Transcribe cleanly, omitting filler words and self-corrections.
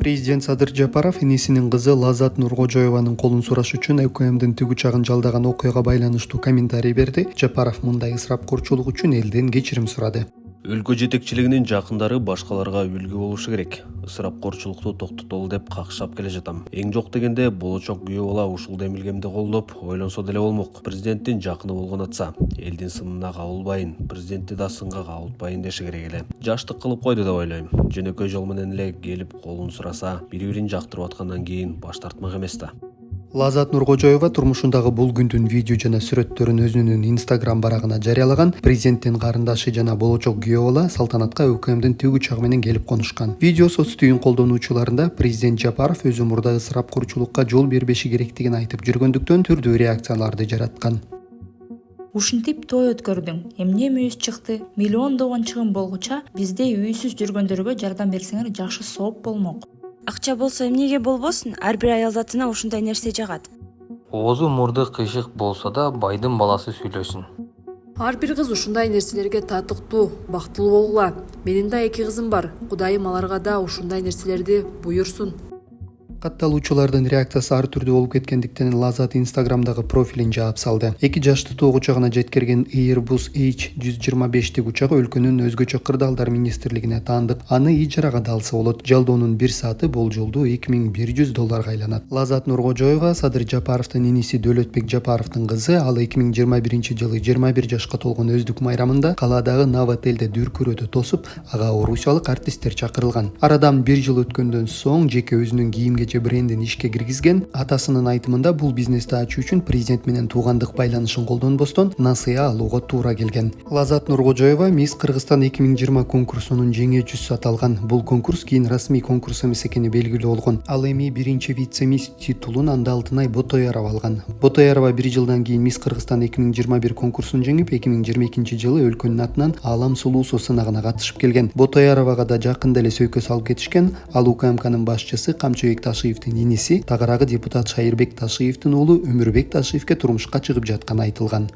Президент Садыр Жапаров инесинин кызы Лазат Нуркожоеванын колун сураш үчүн УКМдин тиг учагын жалдаган окуяга байланыштуу комментарий берди. Жапаров мындай ысырапкорчулук үчүн элден кечирим сурады. Өлкө жетекчилигинин жакындары башкаларга үлгү болушу керек. Ысырапкорчулукту токтотолу деп какшап келе жатам. Эң жок дегенде болочок күйөө бала ушул демилгемди колдоп, ойлонсо деле болмок. Президенттин жакыны болгон атса, элдин сынына кабылбайын, президентти да сынга кабылтпайын деши керек эле. Жаштык кылып койду деп ойлойм. Жөнөкөй жол менен эле келип колун сураса, бири-бирин жактырып аткандан кийин баш тартмак эмес да. Лазат Нуркожоева турмушундагы бул күндүн видео жана сүрөттөрүн өзүнүн Instagram барагына жарыялаган. Президенттин карындашы жана болочок күйөө бала салтанатка УКМдин тиг учагы менен келип конушкан. Видео соц түйүн колдонуучуларында президент Жапаров өзү мурда ысырапкорчулукка жол бербеши керектигин айтып жүргөндүктөн түрдүү реакцияларды жараткан. Ушинтип той өткөрдүң, эмне мүйүз чыкты, миллиондогон чыгым болгуча бизде үйсүз жүргөндөргө жардам берсеңер жакшы сооп болмок. Акча болсо эмнеге болбосун, ар бир аял затына ушундай нерсе жагат. Оозу мурду кыйшык болсо да байдын баласы сүйлөсүн. Ар бир кыз ушундай нерселерге татыктуу, бактылуу болгула. Менин да 2 кызым бар. Кудайым аларга да ушундай нерселерди буйрсун. Катталуучулардын реакциясы ар түрдүү болуп кеткендиктен Лазат Instagramдагы профилин жаап салды. 2 жашты тоо учагына жеткирген Airbus H125 тиг учагы өлкөнүн өзгөчө кырдаалдар министрлигине таандык. Аны ижарага да алса болот. Жалдоонун 1 сааты болжолдуу $2100 айланат. Лазат Нуркожоева Садыр Жапаровдун иниси Дөөлөтбек Жапаровдун кызы. Ал 2021-жылы 21 жашка толгон өздүк майрамында калаадагы Новотелде дүркүрөдө тосуп, ага орусиялык артисттер чакырылган. Арадан 1 жыл өткөндөн соң жеке өзүнүн кийимге брендин ишке киргизген. Атасынын айтымында бул бизнести ачуу үчүн президент менен туугандык байланышын колдонбостон насыя алууга туура келген. Лазат Нуркожоева Мисс Кыргызстан 2020 конкурсунун жеңүүчүсү аталган. Бул конкурс кийин расмий конкурс эмес экени белгилүү болгон. Ал эми биринчи вице-мисс титулун Анда Алтынай Ботоярова алган. Ботоярова 1 жылдан кийин Мисс Кыргызстан 2021 конкурсун жеңип, 2022-жылы өлкөнүн атынан Аалам сулуусу сынагына катышып келген. Ботояровага да жакында эле сөйкө салып кетишкен. Ал УКМКнын башчысы Камчыбек Ташиевдин иниси, тагыраагы депутат Шайырбек Ташиевдин уулу Өмүрбек Ташиевке турмушка чыгып жатканы айтылган.